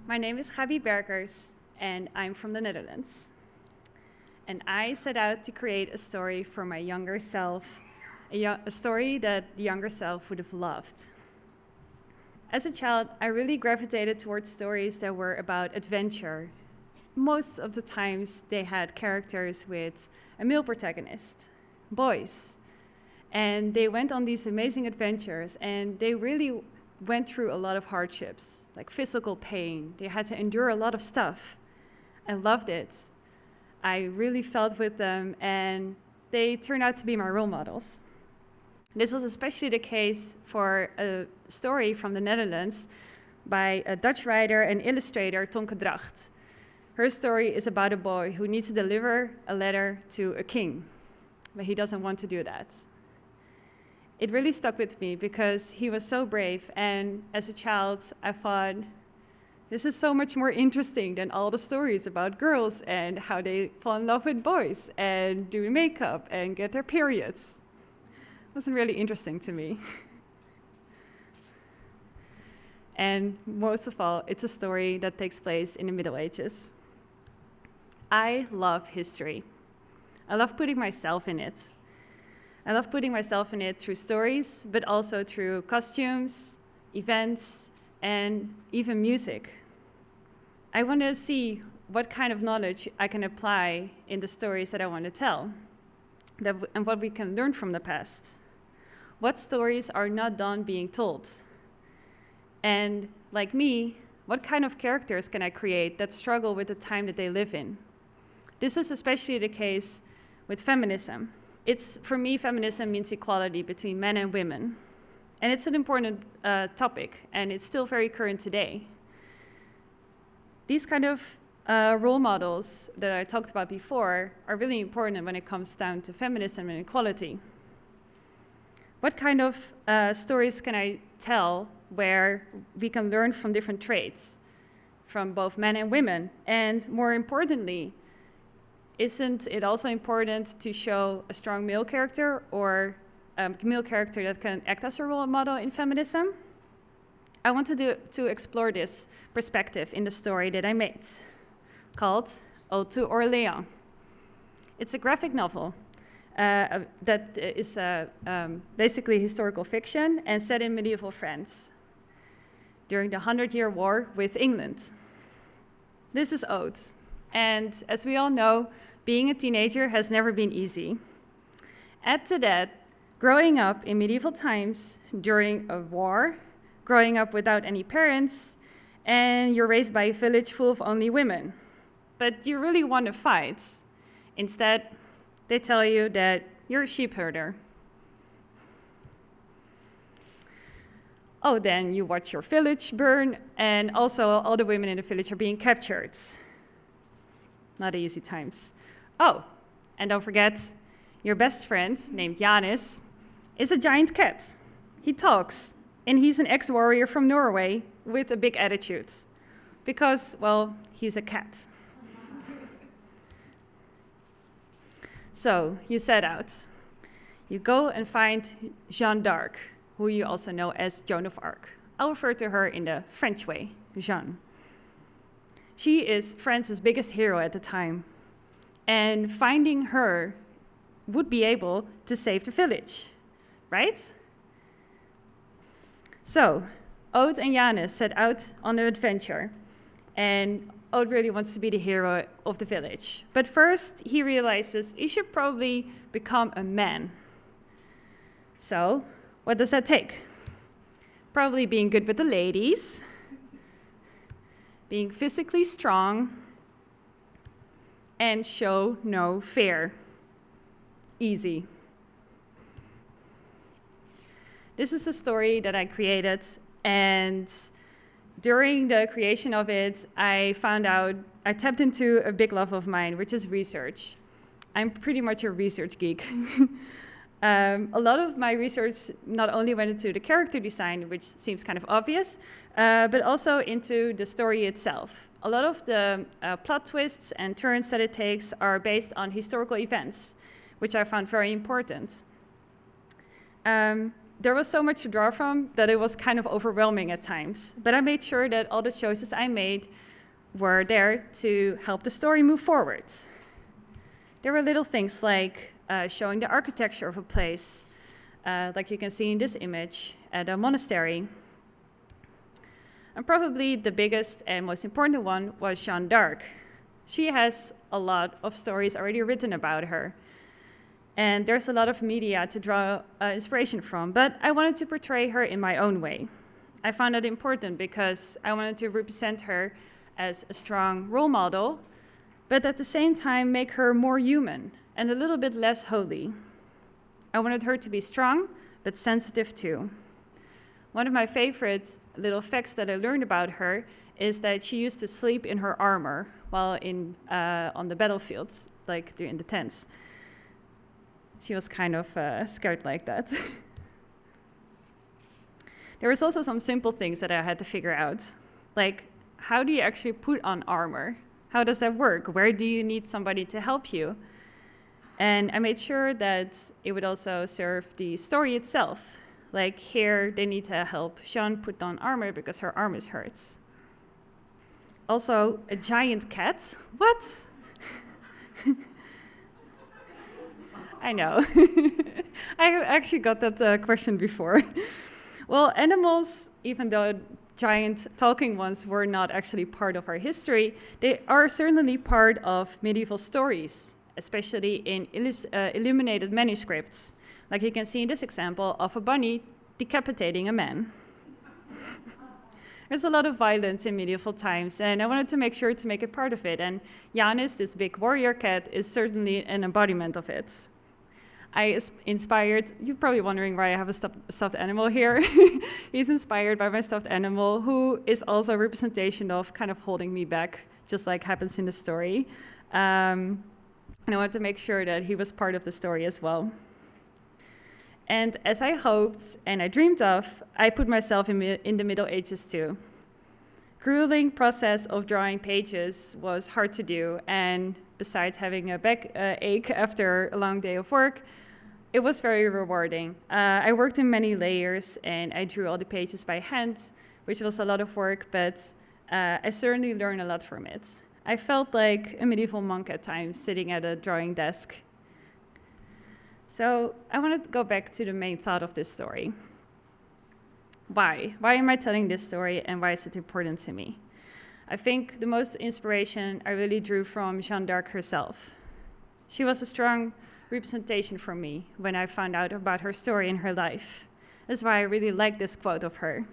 My name is Gabi Berkers, and I'm from the Netherlands. And I set out to create a story for my younger self, a story that the younger self would have loved. As a child, I really gravitated towards stories that were about adventure. Most of the times, they had characters with a male protagonist, boys. And they went on these amazing adventures, and they really went through a lot of hardships, like physical pain. They had to endure a lot of stuff. I loved it. I really felt with them, and they turned out to be my role models. This was especially the case for a story from the Netherlands by a Dutch writer and illustrator, Tonke Dracht. Her story is about a boy who needs to deliver a letter to a king, but he doesn't want to do that. It really stuck with me because he was so brave, and as a child, I thought, this is so much more interesting than all the stories about girls and how they fall in love with boys and do makeup and get their periods. It wasn't really interesting to me. And most of all, it's a story that takes place in the Middle Ages. I love history. I love putting myself in it. I love putting myself in it through stories, but also through costumes, events, and even music. I want to see what kind of knowledge I can apply in the stories that I want to tell, and what we can learn from the past. What stories are not done being told? And like me, what kind of characters can I create that struggle with the time that they live in? This is especially the case with feminism. For me, feminism means equality between men and women. And it's an important topic, and it's still very current today. These kind of role models that I talked about before are really important when it comes down to feminism and equality. What kind of stories can I tell where we can learn from different traits, from both men and women? And more importantly, isn't it also important to show a strong male character or a male character that can act as a role model in feminism? I wanted to explore this perspective in the story that I made, called Ode to Orléans. It's a graphic novel that is basically historical fiction and set in medieval France during the 100-Year War with England. This is Ode, and as we all know, being a teenager has never been easy. Add to that, growing up in medieval times during a war, growing up without any parents, and you're raised by a village full of only women. But you really want to fight. Instead, they tell you that you're a sheep herder. Oh, then you watch your village burn, and also all the women in the village are being captured. Not easy times. Oh, and don't forget, your best friend, named Janis, is a giant cat. He talks, and he's an ex-warrior from Norway with a big attitude. Because, well, he's a cat. So, you set out. You go and find Jeanne D'Arc, who you also know as Joan of Arc. I'll refer to her in the French way, Jeanne. She is France's biggest hero at the time. And finding her would be able to save the village, right? So, Ode and Janis set out on an adventure. And Ode really wants to be the hero of the village. But first, he realizes he should probably become a man. So, what does that take? Probably being good with the ladies, being physically strong, and show no fear. Easy. This is the story that I created, and during the creation of it, I tapped into a big love of mine, which is research. I'm pretty much a research geek. A lot of my research not only went into the character design, which seems kind of obvious, but also into the story itself. A lot of the plot twists and turns that it takes are based on historical events, which I found very important. there was so much to draw from that it was kind of overwhelming at times. But I made sure that all the choices I made were there to help the story move forward. There were little things like showing the architecture of a place, like you can see in this image at a monastery. And probably the biggest and most important one was Jeanne D'Arc. She has a lot of stories already written about her. And there's a lot of media to draw inspiration from, but I wanted to portray her in my own way. I found that important because I wanted to represent her as a strong role model, but at the same time make her more human and a little bit less holy. I wanted her to be strong, but sensitive too. One of my favorite little facts that I learned about her is that she used to sleep in her armor while on the battlefields, like in the tents. She was kind of scared like that. There was also some simple things that I had to figure out, like how do you actually put on armor? How does that work? Where do you need somebody to help you? And I made sure that it would also serve the story itself. Like here, they need to help Jeanne put on armor because her arm is hurt. Also, a giant cat? What? I know. I have actually got that question before. Well, animals, even though giant talking ones were not actually part of our history, they are certainly part of medieval stories, especially in illuminated manuscripts. Like you can see in this example of a bunny decapitating a man. There's a lot of violence in medieval times, and I wanted to make sure to make it part of it. And Janis, this big warrior cat, is certainly an embodiment of it. I inspired, you're probably wondering why I have a stuffed animal here. He's inspired by my stuffed animal, who is also a representation of kind of holding me back, just like happens in the story. And I wanted to make sure that he was part of the story as well. And as I hoped and I dreamed of, I put myself in the Middle Ages too. Grueling process of drawing pages was hard to do, and besides having a backache after a long day of work, it was very rewarding. I worked in many layers and I drew all the pages by hand, which was a lot of work, but I certainly learned a lot from it. I felt like a medieval monk at times, sitting at a drawing desk. So I wanted to go back to the main thought of this story. Why? Why am I telling this story, and why is it important to me? I think the most inspiration I really drew from Jeanne D'Arc herself. She was a strong representation for me when I found out about her story and her life. That's why I really like this quote of her.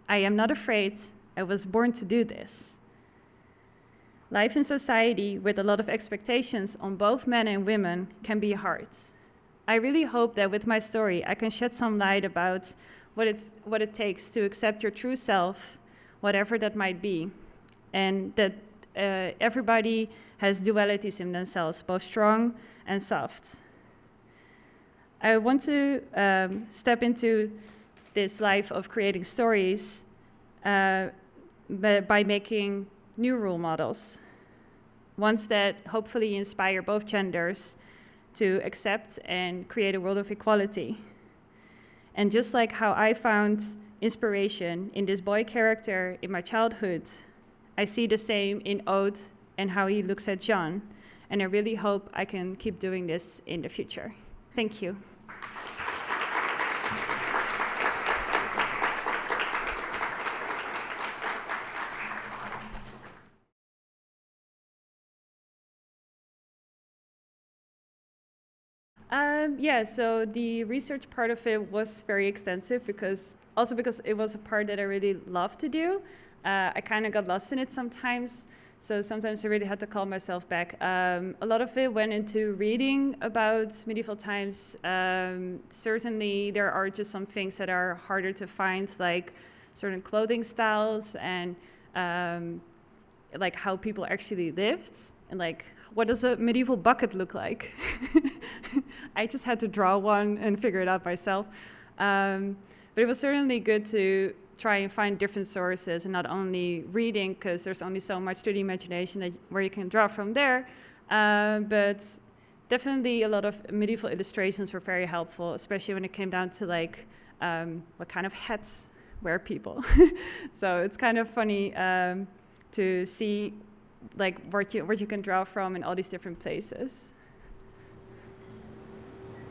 I am not afraid, I was born to do this. Life in society with a lot of expectations on both men and women can be hard. I really hope that with my story I can shed some light about what it takes to accept your true self, whatever that might be, and that everybody has dualities in themselves, both strong and soft. I want to step into this life of creating stories by making new role models, ones that hopefully inspire both genders to accept and create a world of equality. And just like how I found inspiration in this boy character in my childhood, I see the same in Ode and how he looks at Jeanne. And I really hope I can keep doing this in the future. Thank you. So the research part of it was very extensive because it was a part that I really loved to do. I kind of got lost in it sometimes, so sometimes I really had to call myself back. A lot of it went into reading about medieval times. Certainly there are just some things that are harder to find, like certain clothing styles and like how people actually lived, and like what does a medieval bucket look like? I just had to draw one and figure it out myself. But it was certainly good to try and find different sources and not only reading, because there's only so much to the imagination where you can draw from there. But definitely a lot of medieval illustrations were very helpful, especially when it came down to like what kind of hats wear people. So it's kind of funny to see like what you can draw from in all these different places.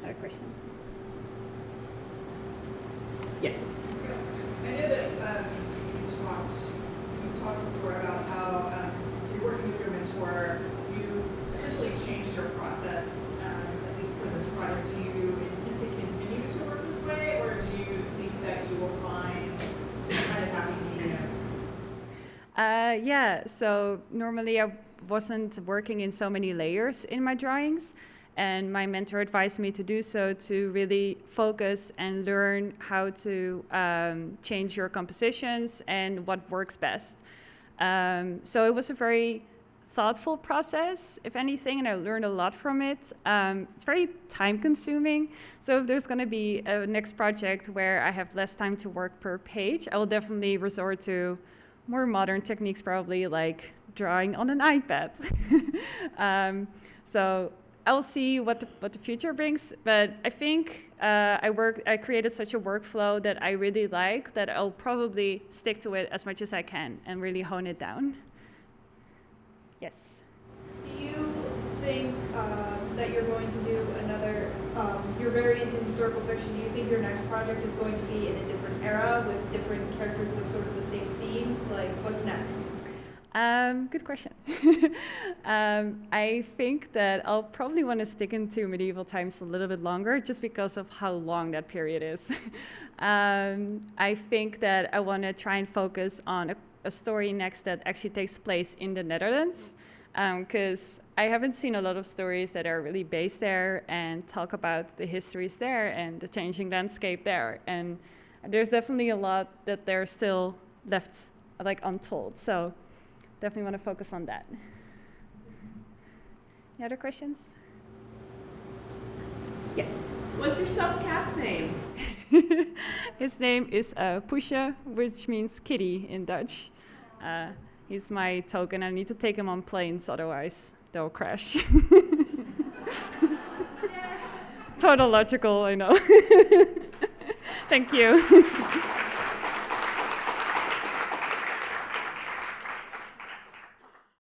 Another question? Yes. I know that you talked before about how you're working with your mentor. You essentially changed your process, at least for this project. Do you intend to continue to work this way, or do you think that you will find some kind of happy medium? Yeah, so normally I wasn't working in so many layers in my drawings, and my mentor advised me to do so to really focus and learn how to change your compositions and what works best. So it was a very thoughtful process, if anything, and I learned a lot from it. It's very time consuming, so if there's going to be a next project where I have less time to work per page, I will definitely resort to more modern techniques, probably like drawing on an iPad. So I'll see what the future brings, but I think I created such a workflow that I really like that I'll probably stick to it as much as I can and really hone it down. Yes. Do you think that you're going to do another, you're very into historical fiction, do you think your next project is going to be in a different era with different characters with sort of the same themes? Like, what's next? Good question. I think that I'll probably want to stick into medieval times a little bit longer just because of how long that period is. I think that I want to try and focus on a story next that actually takes place in the Netherlands, because I haven't seen a lot of stories that are really based there and talk about the histories there and the changing landscape there. And there's definitely a lot that they're still left like untold. So definitely want to focus on that. Any other questions? Yes. What's your stuffed cat's name? His name is Poesje, which means kitty in Dutch. He's my token. I need to take him on planes, otherwise they'll crash. Tautological, I know. Thank you.